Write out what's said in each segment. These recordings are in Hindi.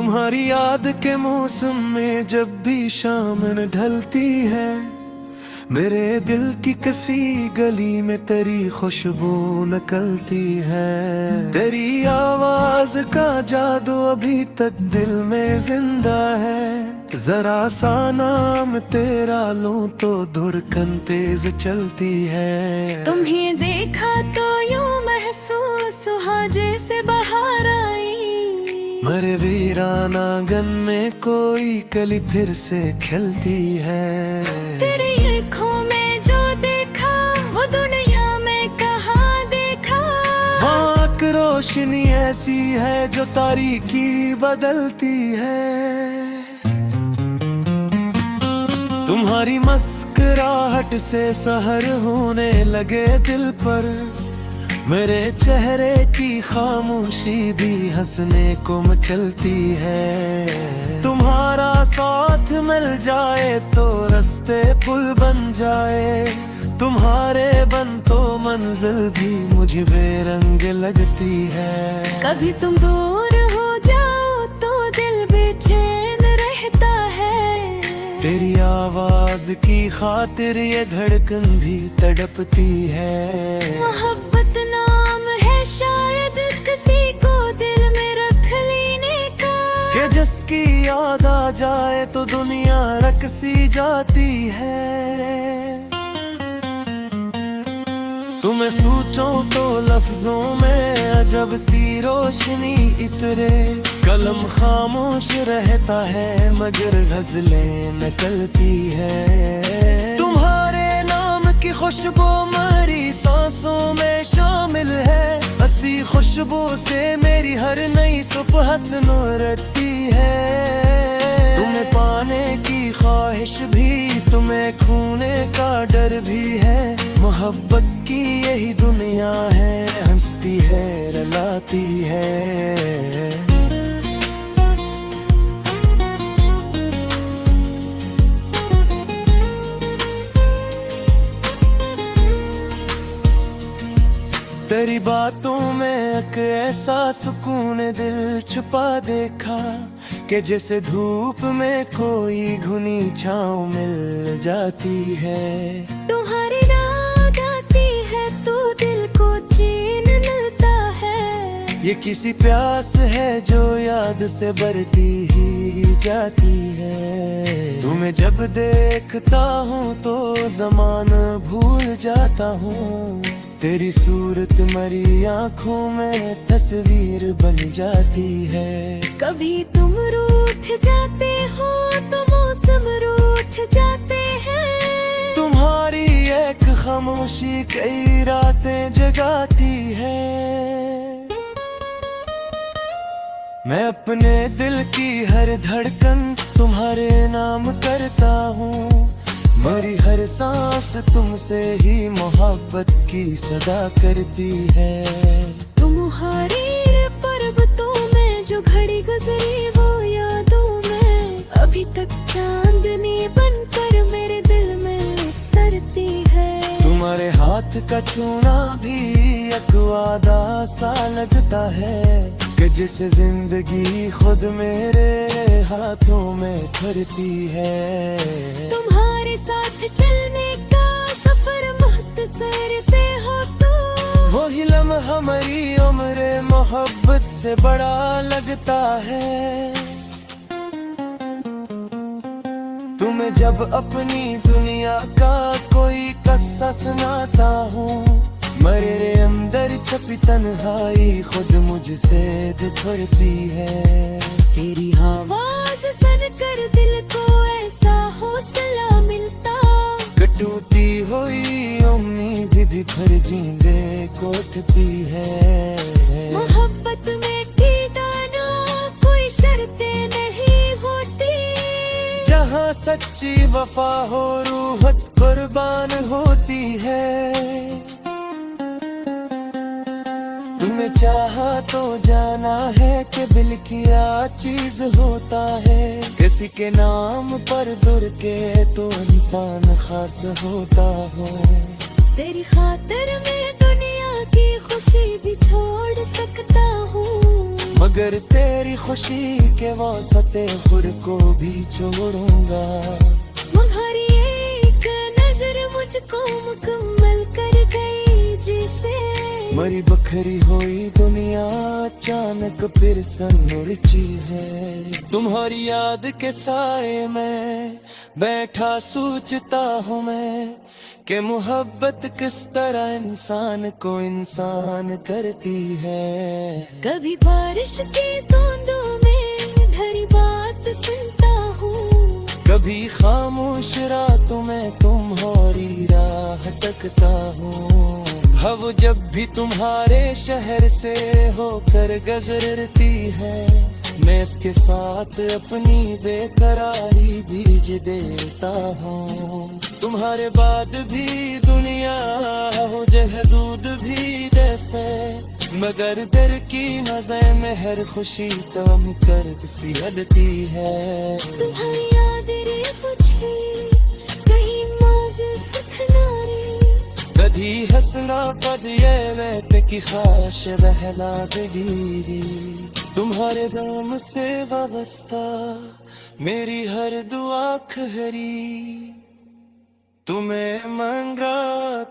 तुम्हारी याद के मौसम में जब भी शाम न ढलती है, मेरे दिल की किसी गली में तेरी खुशबू निकलती है। तेरी आवाज का जादू अभी तक दिल में जिंदा है। जरा सा नाम तेरा लूं तो धड़कन तेज चलती है। तुम्हें देखा तो यूं महसूस हुआ जैसे बाहर आई। मेरे वीराना आंगन में कोई कली फिर से खिलती है। तेरी आँखों में जो देखा वो दुनिया में कहाँ देखा। वहाँ की रोशनी ऐसी है जो तारीकी बदलती है। तुम्हारी मुस्कुराहट से सहर होने लगे दिल पर। मेरे चेहरे की खामोशी भी हंसने को मचलती है। तुम्हारा साथ मिल जाए तो रास्ते पुल बन जाए। तुम्हारे बन तो मंजिल भी मुझे बेरंग लगती है। कभी तुम दूर हो जाओ तो दिल बेचैन रहता है। तेरी आवाज की खातिर ये धड़कन भी तड़पती है। मोहब्बत नाम है शायद किसी को दिल में रख लेने का, कि जिसकी याद आ जाए तो दुनिया रक सी जाती है। तुम्हें सोचो तो लफ्जों में अजब सी रोशनी इतरे। कलम खामोश रहता है मगर गजलें निकलती है। तुम्हारे नाम की खुशबू मेरी सांसों में शामिल है। हसी खुशबू से मेरी हर नई सुबह रटती है। तुम्हें पाने की ख्वाहिश भी, तुम्हें खोने का डर भी है। मोहब्बत की यही दुनिया है, हंसती है रुलाती है। तेरी बातों में एक ऐसा सुकून दिल छुपा देखा, कि जैसे धूप में कोई घुनी छाँव मिल जाती है। तुम्हारी याद आती है तो दिल को चैन मिलता है। ये किसी प्यास है जो याद से बढ़ती ही जाती है। तुम्हें जब देखता हूँ तो ज़माना भूल जाता हूँ। तेरी सूरत मरी आँखों में तस्वीर बन जाती है। कभी तुम रूठ जाते हो तो मौसम रूठ जाते हैं। तुम्हारी एक खामोशी कई रातें जगाती है। मैं अपने दिल की हर धड़कन तुम्हारे नाम करता हूँ। मेरी हर सांस तुमसे ही मोहब्बत की सदा करती है। तुम्हारी पर्वतों में जो घड़ी गुजरी वो यादों में अभी तक चांदनी बनकर मेरे दिल में उतरती है। तुम्हारे हाथ का छूना भी एक वादा सा लगता है, कि जैसे जिंदगी खुद मेरे हाथों में भरती है। तुम्हारे साथ चलने का सफर मुख्तसर पे हो तो वही लम्हा हमारी उम्र मोहब्बत से बड़ा लगता है। तुम्हें जब अपनी दुनिया का कोई किस्सा सुनाता हूँ, मेरे अंदर छपी तन्हाई खुद मुझसे बिछड़ती है। तेरी आवाज सुनकर दिल को ऐसा हौसला मिलता, टूटी हुई उम्मीद भी फिर जींदे को उठती है। मोहब्बत में ठिकाना कोई शर्तें नहीं होती। जहाँ सच्ची वफा हो रूह कुर्बान होती है। तुम्हें चाहा तो जाना है कि दिल किया चीज होता है। किसी के नाम पर दुर के तो इंसान खास होता हो। तेरी खातिर में दुनिया की खुशी भी छोड़ सकता हूँ, मगर तेरी खुशी के वास्ते खुद को भी छोड़ूंगा। तुम्हारी एक नजर मुझको मुकम्मल कर गई, जिसे मरी बखरी हुई दुनिया अचानक फिर सनमुरची है। तुम्हारी याद के साए में बैठा सोचता हूँ मैं कि मोहब्बत किस तरह इंसान को इंसान करती है। कभी बारिश की बूंदों में धरी बात सुनता हूँ, कभी खामोश रातों में तुम्हारी राह तकता हूँ। हव जब भी तुम्हारे शहर से होकर गुजरती है, मैं इसके साथ अपनी बेकरारी बीज देता हूँ। तुम्हारे बाद भी दुनिया हो जहदूद भी जैसे, मगर दिल की नजर में हर खुशी कम कर सी हदती है। तुम्हारी याद रे मुझे कहीं मौजे सिखना रे, कधी हंसना पद ये वैत की ख्वाहिश बहला दिली। तुम्हारे नाम से वाबस्ता मेरी हर दुआ खरी, तुम्हें मांगा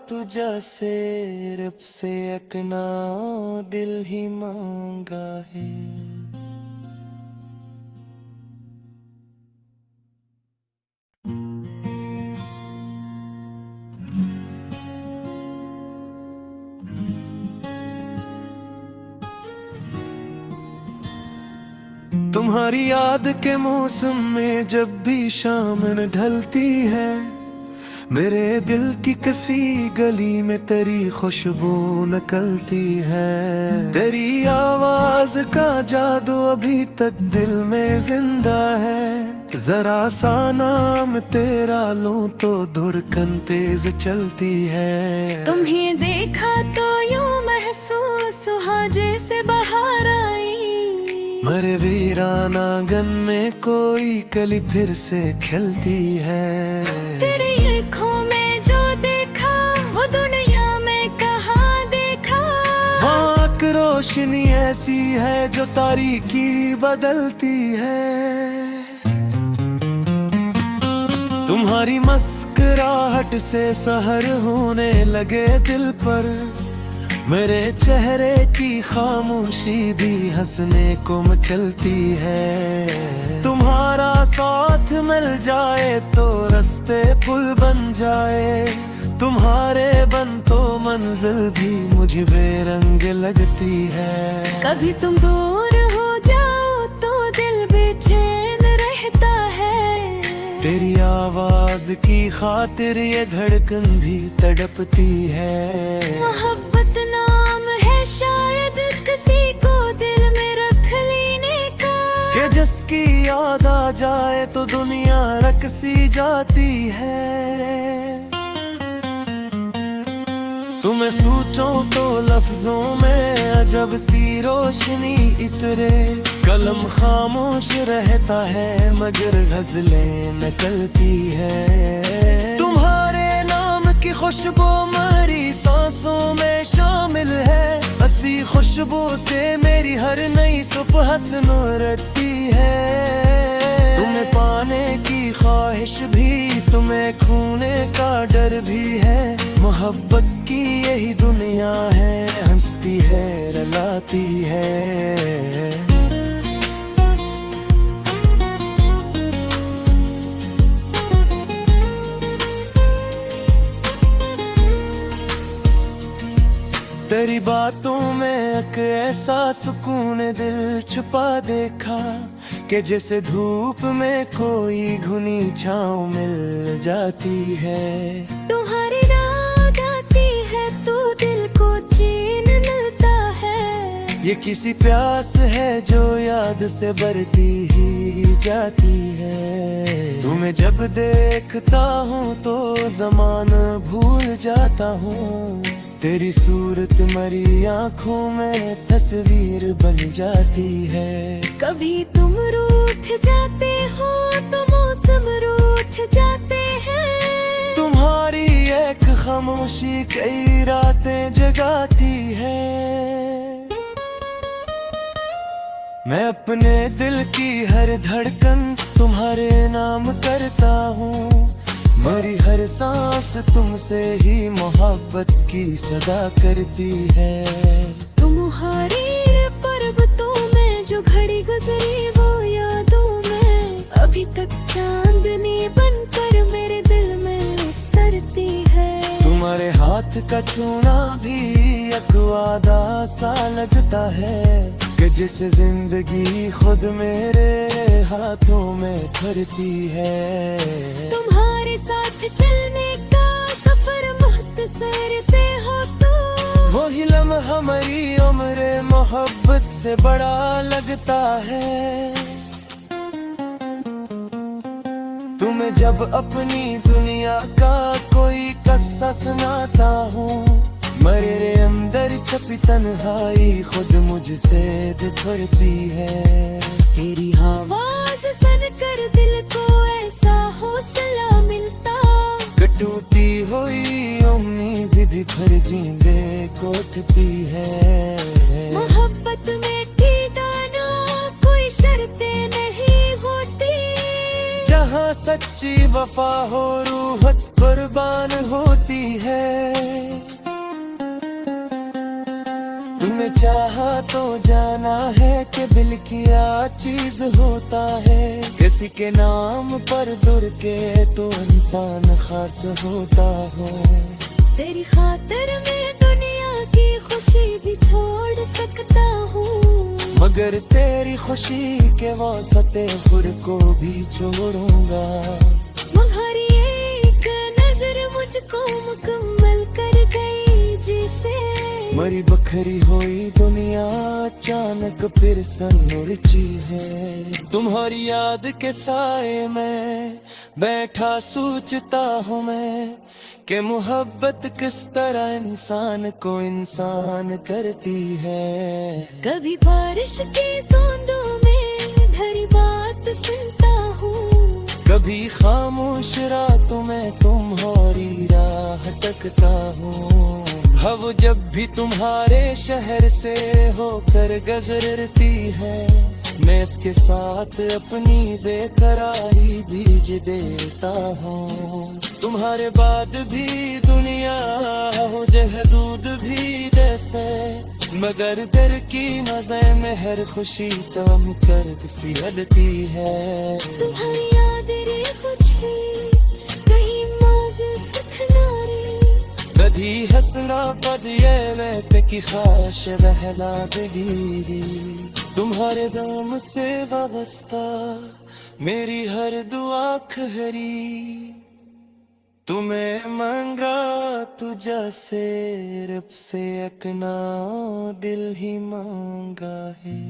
तुझा से रब से अकना दिल ही मांगा है। तुम्हारी याद के मौसम में जब भी शाम ढलती है, मेरे दिल की किसी गली में तेरी खुशबू निकलती है। तेरी आवाज का जादू अभी तक दिल में जिंदा है। जरा सा नाम तेरा लूं तो धड़कन तेज चलती है। तुम्हें देखा तो यूं महसूस हुआ जैसे बाहर आई, मेरे वीराना आंगन में कोई कली फिर से खिलती है। तेरी आँखों में जो देखा वो दुनिया में कहाँ देखा। वहाँ की रोशनी ऐसी है जो तारीकी बदलती है। तुम्हारी मुस्कुराहट से सहर होने लगे दिल पर, मेरे चेहरे की खामोशी भी हंसने को मचलती है। तुम्हारा साथ मिल जाए तो रास्ते पुल बन जाए, तुम्हारे बन तो मंजिल भी मुझे बेरंग लगती है। कभी तुम दूर हो जाओ तो दिल बेचैन रहता है। तेरी आवाज की खातिर ये धड़कन भी तड़पती है। मोहब्बत नाम है शायद किसी को दिल में रख लेने का, कि जिसकी याद आ जाए तो दुनिया रक सी जाती है। तुम्हें सोचूं तो लफ्जों में अजब सी रोशनी इतरे, कलम खामोश रहता है मगर गजलें निकलती है। तुम्हारे नाम की खुशबू मेरी सांसों में शामिल है, हसी खुशबू से मेरी हर नई सुबह रखती है। तुम्हें पाने की ख्वाहिश भी, तुम्हें खोने का डर भी है। मोहब्बत की यही दुनिया है, हंसती है रुलाती है। तेरी बातों में एक ऐसा सुकून दिल छुपा देखा, कि जैसे धूप में कोई घुनी छाँव मिल जाती है। तुम्हारी याद आती है तो दिल को चैन मिलता है। ये किसी प्यास है जो याद से बढ़ती ही जाती है। तुम्हें जब देखता हूँ तो ज़माना भूल जाता हूँ, तेरी सूरत मरी आँखों में तस्वीर बन जाती है। कभी तुम रूठ जाते हो तो मौसम रूठ जाते हैं। तुम्हारी एक खामोशी कई रातें जगाती है। मैं अपने दिल की हर धड़कन तुम्हारे नाम करता हूँ। मेरी हर सांस तुमसे ही मोहब्बत की सदा करती है। तुम्हारी पर्वतों में जो घड़ी गुजरी वो यादों में अभी तक चांदनी बनकर मेरे दिल में उतरती है। तुम्हारे हाथ का छूना भी एक वादा सा लगता है कि जैसे जिंदगी खुद मेरे हाथों में भरती है। तुम्हारे साथ चलने का सफर मुख्तसर पे हो तो वही लम्हा हमारी उम्र मोहब्बत से बड़ा लगता है। तुम्हें जब अपनी दुनिया का कोई किस्सा सुनाता हूँ, मेरे अंदर छपी तन्हाई खुद मुझसे बिखरती है। तेरी आवाज सुनकर दिल को ऐसा हौसला मिलता, टूटी हुई उम्मीद भी फिर जींदे को उठती है। मोहब्बत में ठिकाना कोई शर्तें नहीं होती, जहाँ सच्ची वफा हो रूह कुर्बान होती है। तुमने चाहा तो जाना है कि दिल किया चीज होता है। किसी के नाम पर दुर के तो इंसान खास होता हो। तेरी खातिर मैं दुनिया की खुशी भी छोड़ सकता हूँ, मगर तेरी खुशी के वास्ते खुद को भी छोड़ूंगा। तुम्हारी एक नजर मुझको मुकम्मल कर गई जिसे मरी बखरी हुई दुनिया अचानक फिर सनमुरझी है। तुम्हारी याद के साए में बैठा सोचता हूँ मैं कि मोहब्बत किस तरह इंसान को इंसान करती है। कभी बारिश की बूंदों में धरी बात सुनता हूँ, कभी खामोश रातों में तुम्हारी राह तकता हूँ। हव जब भी तुम्हारे शहर से होकर गुजरती है, मैं इसके साथ अपनी बेकरारी बीज देता हूँ। तुम्हारे बाद भी दुनिया हो जहदूद भी जैसे, मगर दिल की मजे में हर खुशी कम कर सी हदती है। तुम्हारी याद रे मुझे कहीं मौजे सुखना रे, कधी हंसना पद ये वैत की ख्वाहिश बहला देगी। तुम्हारे नाम से वाबस्ता मेरी हर दुआ खरी, तुम्हें मांगा तुझा से रब से अपना दिल ही मांगा है।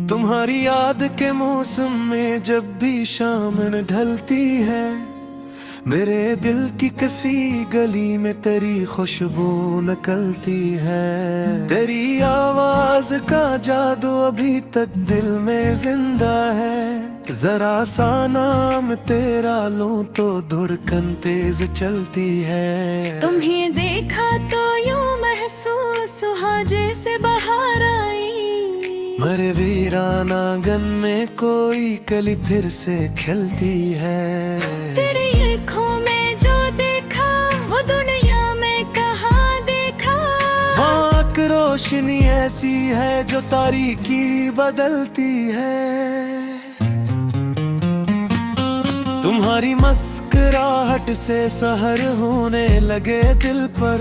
तुम्हारी याद के मौसम में जब भी शाम ढलती है, मेरे दिल की किसी गली में तेरी खुशबू निकलती है। तेरी आवाज का जादू अभी तक दिल में जिंदा है। जरा सा नाम तेरा लूं तो धड़कन तेज चलती है। तुम्हें देखा तो यूं महसूस हुआ जैसे बाहर आई, मेरे वीराना आंगन में कोई कली फिर से खिलती है। तेरी आँखों में जो देखा वो दुनिया में कहाँ देखा। वहाँ की रोशनी ऐसी है जो तारीकी बदलती है। तुम्हारी मुस्कुराहट से सहर होने लगे दिल पर,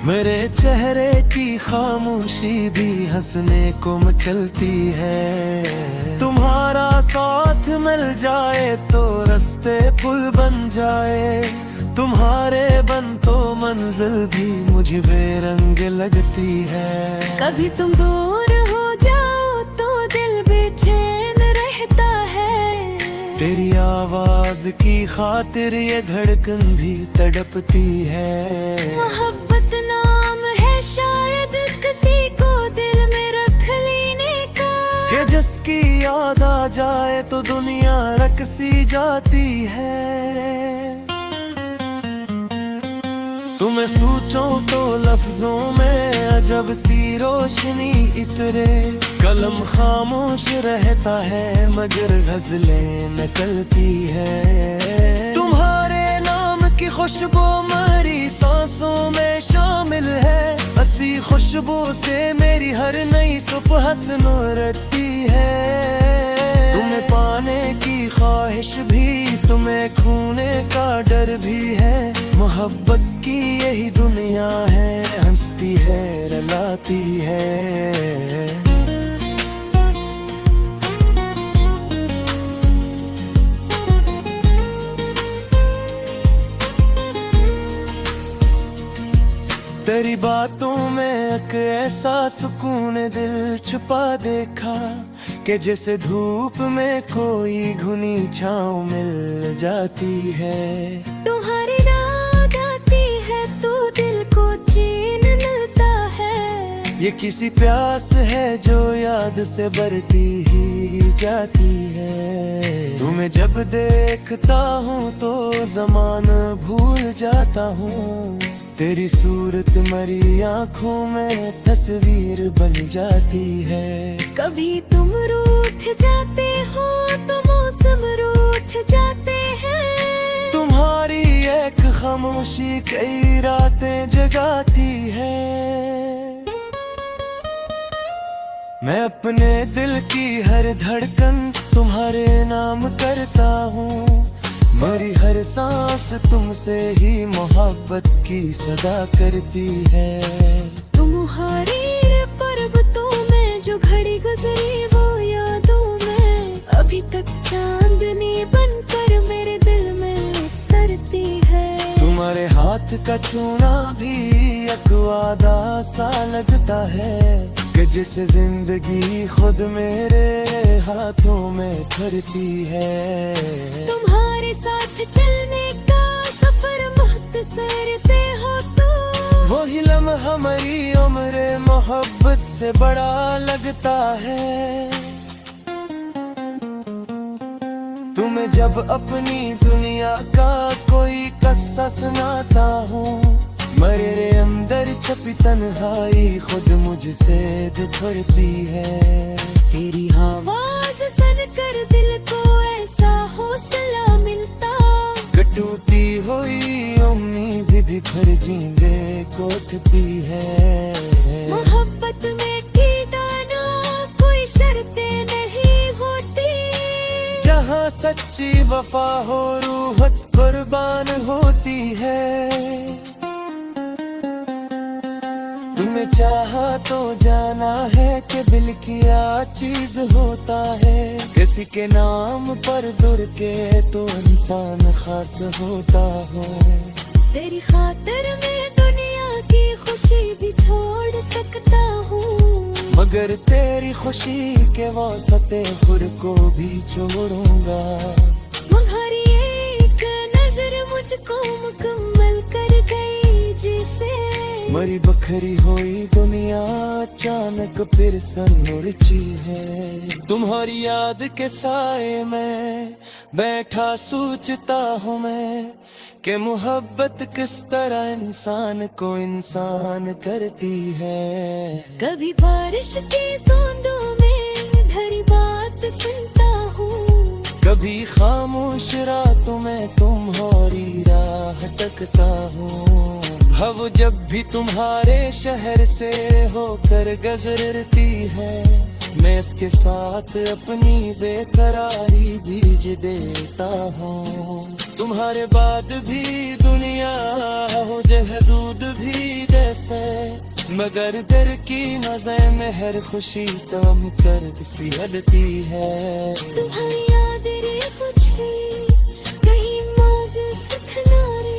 मेरे चेहरे की खामोशी भी हंसने को मचलती है। तुम्हारा साथ मिल जाए तो रास्ते पुल बन जाए, तुम्हारे बन तो मंजिल भी मुझे बेरंग लगती है। कभी तुम दूर हो जाओ तो दिल बेचैन रहता है, तेरी आवाज की खातिर ये धड़कन भी तड़पती है। मोहब्बत नाम है शायद किसी को दिल में रख लेने का, कि जिसकी याद आ जाए तो दुनिया रक सी जाती है। तुम्हें सोचूं तो लफ्जों में अजब सी रोशनी इतरे, कलम खामोश रहता है मगर गजलें निकलती है। तुम्हारे नाम की खुशबू मेरी सांसों में शामिल है, हसी खुशबू से मेरी हर नई सुबह रखती है। तुम्हें पाने की ख्वाहिश भी, तुम्हें खोने का डर भी है। मोहब्बत की यही दुनिया है, हंसती है रुलाती है। तेरी बातों में एक ऐसा सुकून दिल छुपा देखा, कि जैसे धूप में कोई घुनी छाँव मिल जाती है। तुम्हारी याद आती है तो दिल को चैन मिलता है, ये किसी प्यास है जो याद से बढ़ती ही जाती है। तुम्हें जब देखता हूँ तो ज़माना भूल जाता हूँ, तेरी सूरत मरी आँखों में तस्वीर बन जाती है। कभी तुम रूठ जाते हो तो मौसम रूठ जाते हैं, तुम्हारी एक खामोशी कई रातें जगाती है। मैं अपने दिल की हर धड़कन तुम्हारे नाम करता हूँ, मेरी हर सांस तुमसे ही मोहब्बत की सदा करती है। तुम्हारी पर्वतों में जो घड़ी गुजरी वो यादों में अभी तक चांदनी बनकर मेरे दिल में उतरती है। तुम्हारे हाथ का छूना भी एक वादा सा लगता है, कि जैसे जिंदगी खुद मेरे हाथों में भरती है। तुम्हारे साथ चलने का सफर मुख्तसर पे हो तो वही लम्हा हमारी उम्र मोहब्बत से बड़ा लगता है। तुम्हें जब अपनी दुनिया का कोई किस्सा सुनाता हूँ, मेरे अंदर छपी तन्हाई खुद मुझसे बिखरती है। तेरी आवाज सुनकर दिल को ऐसा हौसला मिलता, टूटी हुई उम्मीद भी फिर जींदे को उठती है। मोहब्बत में कीदाना कोई शर्तें नहीं होती, जहाँ सच्ची वफा हो रूह कुर्बान होती है। तुम्हें चाहा तो जाना है कि दिल की क्या चीज होता है, किसी के नाम पर दुर के तो इंसान खास होता है। तेरी खातिर मैं दुनिया की खुशी भी छोड़ सकता हूँ, मगर तेरी खुशी के वास्ते खुद को भी छोड़ूंगा। तुम्हारी एक नजर मुझको मुकम्मल कर गई, जिसे मरी बखरी हुई दुनिया अचानक फिर सनमुरझी है। तुम्हारी याद के साए में बैठा सोचता हूँ मैं, कि मोहब्बत किस तरह इंसान को इंसान करती है। कभी बारिश की बूंदों में धरी बात सुनता हूँ, कभी खामोश रातों में तुम्हारी राह तकता हूँ। हव जब भी तुम्हारे शहर से होकर गुजरती है, मैं इसके साथ अपनी बेकरारी बीज देता हूँ। तुम्हारे बाद भी दुनिया हो जहदूद भी जैसे, मगर दर की नजर में हर खुशी कम कर सी हदती है। तुम्हारी यादें कुछ कहीं मौजे सुखना रे,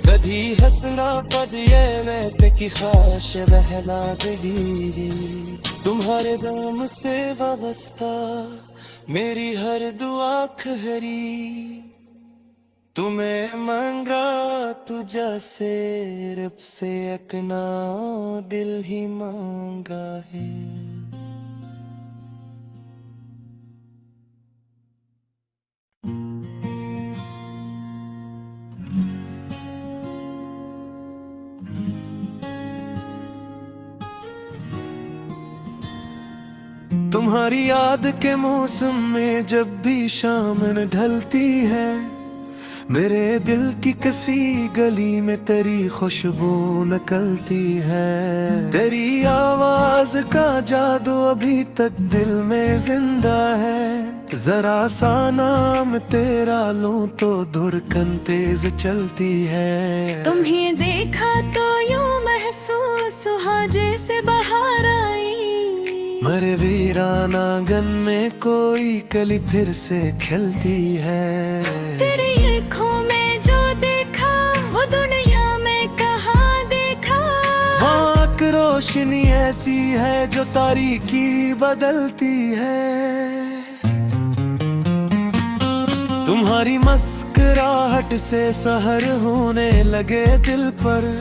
कधी हंसना पद ये मैं की ख्वाहिश बहला गई। तुम्हारे दाम से वाबस्ता मेरी हर दुआ खरी तुम्हें मंगा तुझा से रब से अकना दिल ही मांगा है। तुम्हारी याद के मौसम में जब भी शाम न ढलती है, मेरे दिल की किसी गली में तेरी खुशबू निकलती है। तेरी आवाज का जादू अभी तक दिल में जिंदा है। जरा सा नाम तेरा लूं तो धड़कन तेज चलती है। तुम्हें देखा तो यूं महसूस हुआ जैसे बाहर आई। मेरे वीराना आंगन में कोई कली फिर से खिलती है। तेरी आँखों में जो देखा वो दुनिया में कहाँ देखा। वहाँ की रोशनी ऐसी है जो तारीकी बदलती है। तुम्हारी मुस्कुराहट से सहर होने लगे दिल पर।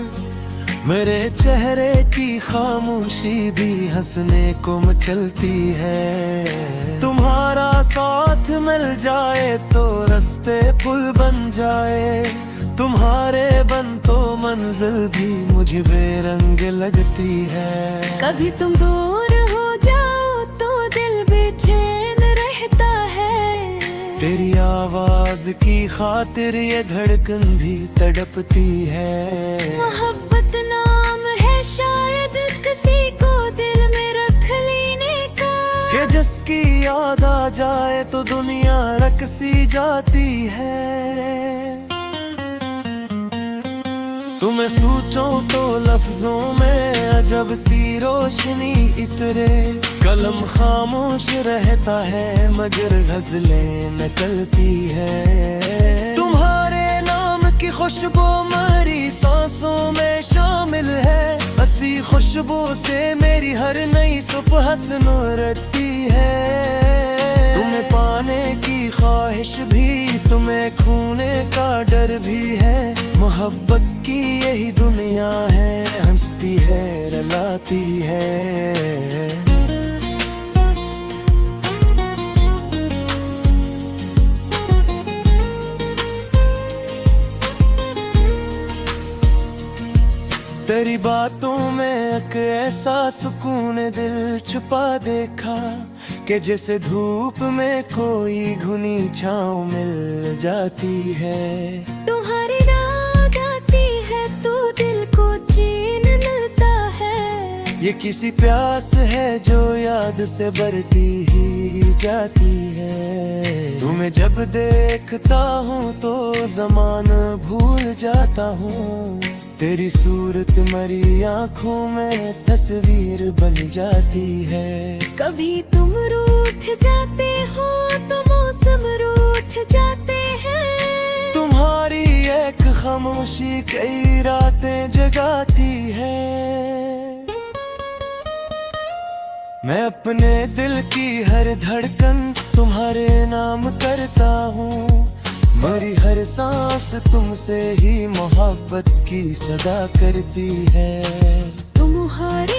मेरे चेहरे की खामोशी भी हंसने को मचलती है। तुम्हारा साथ मिल जाए तो रास्ते पुल बन जाए। तुम्हारे बन तो मंजिल भी मुझे बेरंग लगती है। कभी तुम दूर हो जाओ तो दिल बेचैन रहता है। तेरी आवाज की खातिर ये धड़कन भी तड़पती है। मोहब्बत नाम है शायद किसी को दिल में रख लेने का, कि जिसकी याद आ जाए तो दुनिया रक सी जाती है। तुम्हें सोचूं तो लफ्जों में अजब सी रोशनी इतरे। कलम खामोश रहता है मगर गजलें निकलती है। तुम्हारे नाम की खुशबू मेरी सांसों में शामिल है। हसी खुशबू से मेरी हर नई सुबह रखती है। तुम्हें पाने की ख्वाहिश भी, तुम्हें खोने का डर भी है। मोहब्बत की यही दुनिया है, हंसती है रुलाती है। तेरी बातों में एक ऐसा सुकून दिल छुपा देखा, कि जैसे धूप में कोई घुनी छाँव मिल जाती है। तुम्हारी याद आती है तो दिल को चैन मिलता है। ये किसी प्यास है जो याद से बढ़ती ही जाती है। तुम्हें जब देखता हूँ तो ज़माना भूल जाता हूँ। तेरी सूरत मरी आँखों में तस्वीर बन जाती है। कभी तुम रूठ जाते हो तो मौसम रूठ जाते हैं। तुम्हारी एक खामोशी कई रातें जगाती है। मैं अपने दिल की हर धड़कन तुम्हारे नाम करता हूँ। मेरी हर सांस तुमसे ही मोहब्बत की सदा करती है। तुम्हारे